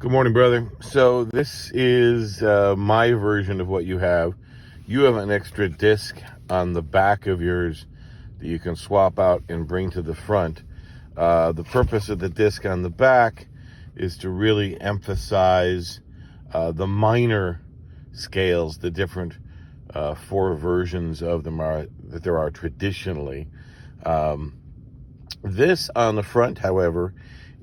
Good morning, brother. So this is my version of what you have. You have an extra disc on the back of yours that you can swap out and bring to the front. The purpose of the disc on the back is to really emphasize the minor scales, the different four versions of them that there are traditionally. This on the front, however,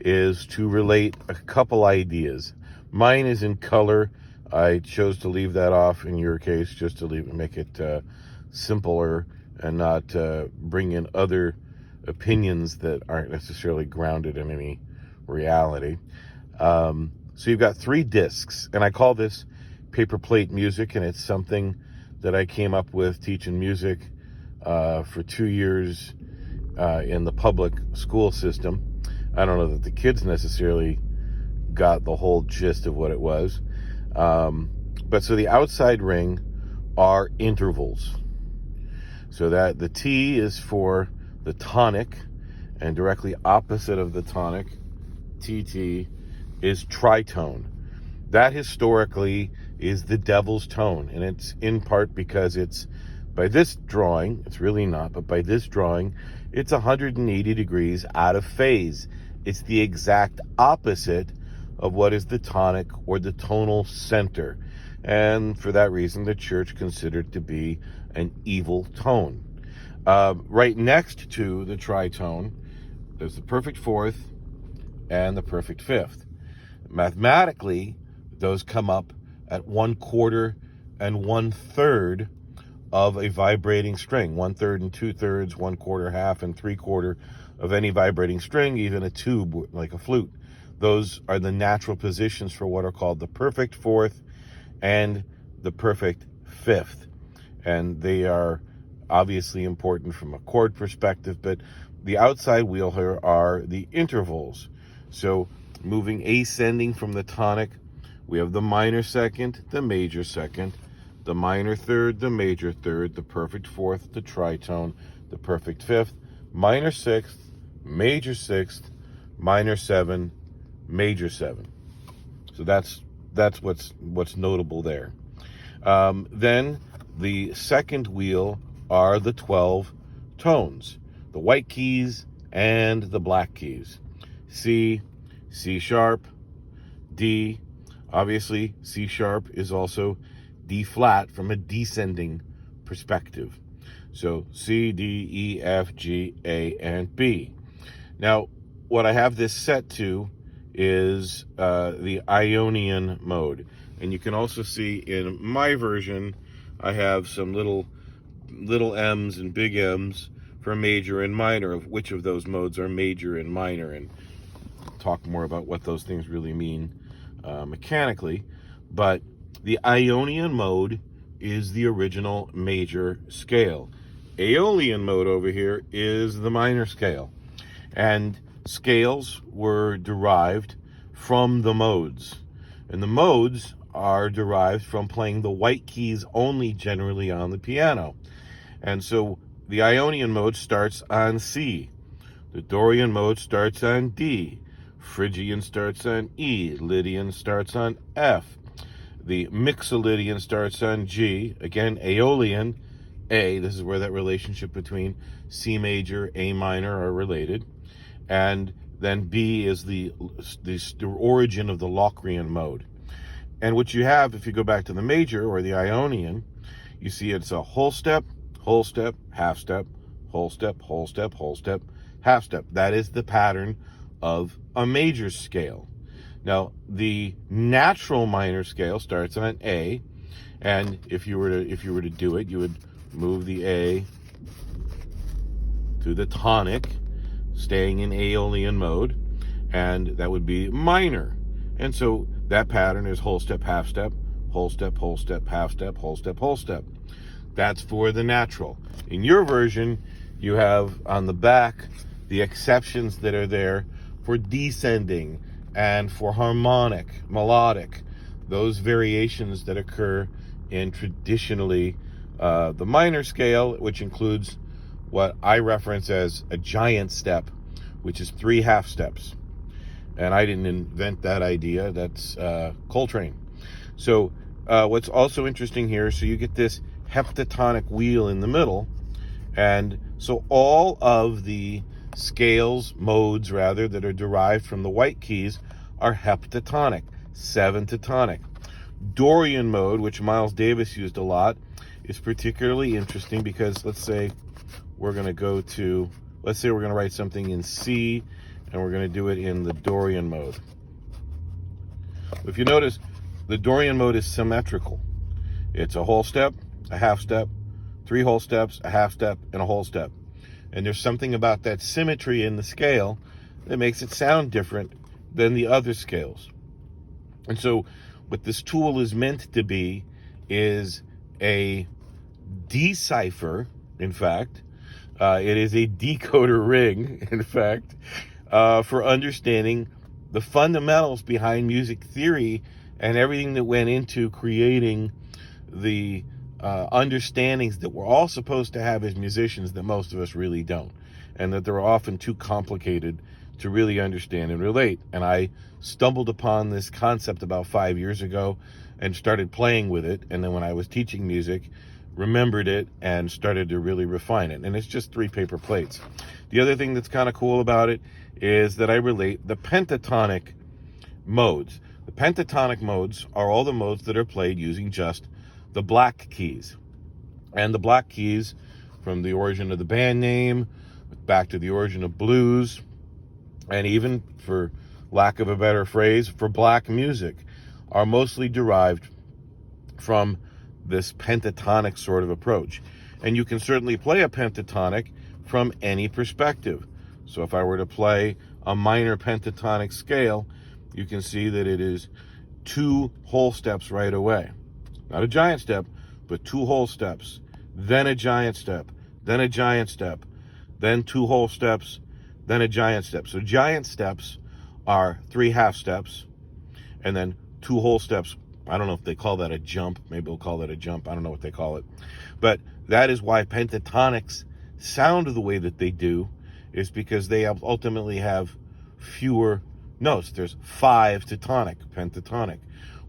is to relate a couple ideas. Mine is in color. I chose to leave that off in your case, just to make it simpler and not bring in other opinions that aren't necessarily grounded in any reality. So you've got three discs, and I call this paper plate music, and it's something that I came up with teaching music for 2 years in the public school system. I don't know that the kids necessarily got the whole gist of what it was. But so the outside ring are intervals. So that the T is for the tonic, and directly opposite of the tonic, TT, is tritone. That historically is the devil's tone, and it's in part because it's, by this drawing, it's really not, but by this drawing, it's 180 degrees out of phase. It's the exact opposite of what is the tonic or the tonal center. And for that reason, the church considered to be an evil tone. Right next to the tritone, there's the perfect fourth and the perfect fifth. Mathematically, those come up at 1/4 and 1/3 of a vibrating string. 1/3 and 2/3, 1/4, half, and 3/4 of any vibrating string, even a tube like a flute. Those are the natural positions for what are called the perfect fourth and the perfect fifth. And they are obviously important from a chord perspective, but the outside wheel here are the intervals. So moving ascending from the tonic, we have the minor second, the major second, the minor third, the major third, the perfect fourth, the tritone, the perfect fifth, minor sixth, major sixth, minor seven, major seven. So that's what's notable there. Then the second wheel are the 12 tones, the white keys and the black keys. C, C sharp, D. Obviously, C sharp is also D flat from a descending perspective. So C, D, E, F, G, A, and B. Now, what I have this set to is the Ionian mode. And you can also see in my version, I have some little M's and big M's for major and minor, of which of those modes are major and minor, and talk more about what those things really mean mechanically. But the Ionian mode is the original major scale. Aeolian mode over here is the minor scale. And scales were derived from the modes. And the modes are derived from playing the white keys only, generally on the piano. And so the Ionian mode starts on C. The Dorian mode starts on D. Phrygian starts on E. Lydian starts on F. The Mixolydian starts on G. Again, Aeolian, A. This is where that relationship between C major, A minor are related. And then B is the origin of the Locrian mode. And what you have, if you go back to the major or the Ionian, you see it's a whole step, half step, whole step, whole step, whole step, half step. That is the pattern of a major scale. Now, the natural minor scale starts on A, and if you were to do it, you would move the A to the tonic, staying in Aeolian mode, and that would be minor. And so that pattern is whole step, half step, whole step, half step, whole step, whole step. That's for the natural. In your version, you have on the back the exceptions that are there for descending and for harmonic, melodic, those variations that occur in traditionally the minor scale, which includes what I reference as a giant step, which is 3 half steps. And I didn't invent that idea. That's Coltrane. So what's also interesting here, so you get this heptatonic wheel in the middle. And so all of the modes rather, that are derived from the white keys are heptatonic, 7-tonic. Dorian mode, which Miles Davis used a lot, is particularly interesting because let's say we're going to write something in C, and we're going to do it in the Dorian mode. If you notice, the Dorian mode is symmetrical. It's a whole step, a half step, 3 whole steps, a half step, and a whole step. And there's something about that symmetry in the scale that makes it sound different than the other scales. And so what this tool is meant to be is a decipher, in fact. It is a decoder ring, in fact, for understanding the fundamentals behind music theory and everything that went into creating the understandings that we're all supposed to have as musicians that most of us really don't, and that they're often too complicated to really understand and relate. And I stumbled upon this concept about 5 years ago and started playing with it, and then when I was teaching music, remembered it and started to really refine it. And it's just 3 paper plates. The other thing that's kind of cool about it is that I relate the pentatonic modes. The pentatonic modes are all the modes that are played using just the black keys. And the black keys, from the origin of the band name back to the origin of blues, and even, for lack of a better phrase, for black music, are mostly derived from this pentatonic sort of approach. And you can certainly play a pentatonic from any perspective. So if I were to play a minor pentatonic scale, you can see that it is 2 whole steps right away. Not a giant step, but 2 whole steps, then a giant step, then a giant step, then 2 whole steps, then a giant step. So giant steps are 3 half steps, and then 2 whole steps. I don't know if they call that a jump. Maybe we'll call that a jump. I don't know what they call it. But that is why pentatonics sound the way that they do, is because they ultimately have fewer notes. There's 5 pentatonic,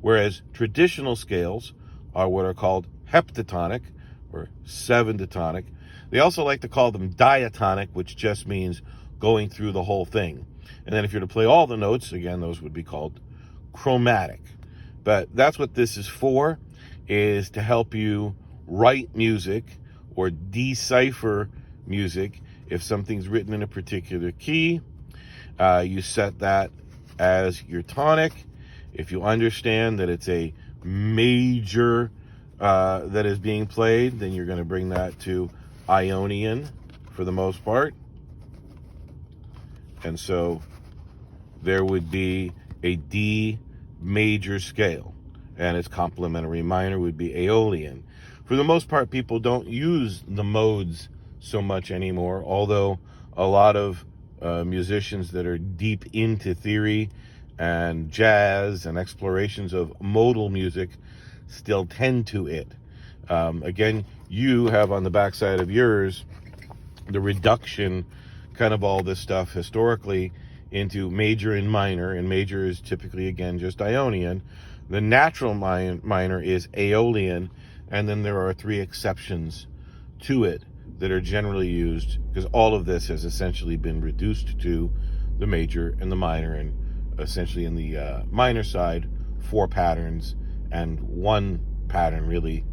whereas traditional scales are what are called heptatonic or 7-tonic. They also like to call them diatonic, which just means going through the whole thing. And then if you're to play all the notes, again, those would be called chromatic. But that's what this is for, is to help you write music or decipher music. If something's written in a particular key, you set that as your tonic. If you understand that it's a major that is being played, then you're going to bring that to Ionian for the most part. And so there would be a D major scale, and its complementary minor would be Aeolian. For the most part, people don't use the modes so much anymore, although a lot of musicians that are deep into theory and jazz and explorations of modal music still tend to it. Again, you have on the backside of yours the reduction, kind of all this stuff historically, into major and minor, and major is typically, again, just Ionian. The natural minor is Aeolian, and then there are 3 exceptions to it that are generally used, because all of this has essentially been reduced to the major and the minor, and essentially in the minor side, 4 patterns and 1 pattern really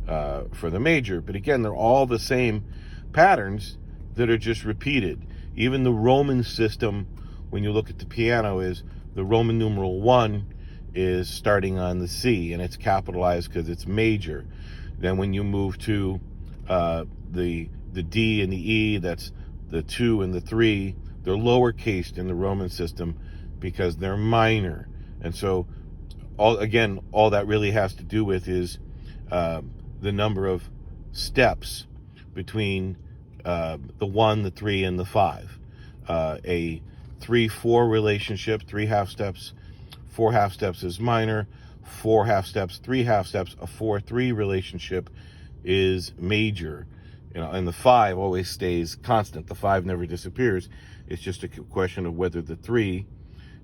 for the major. But again, they're all the same patterns that are just repeated. Even the Roman system, when you look at the piano, is the Roman numeral 1 is starting on the C, and it's capitalized because it's major. Then when you move to the D and the E, that's the 2 and the 3, they're lowercased in the Roman system because they're minor. And so all that really has to do with is the number of steps between the 1, the 3, and the 5. A 3-4 relationship, 3 half steps, 4 half steps is minor, 4 half steps, 3 half steps, a 4-3 relationship is major. And the 5 always stays constant. The 5 never disappears. It's just a question of whether the 3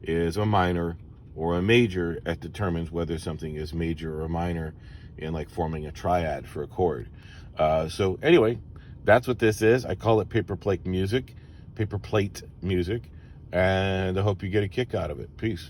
is a minor or a major. That determines whether something is major or minor in like forming a triad for a chord. So anyway, that's what this is. I call it paper plate music, and I hope you get a kick out of it. Peace.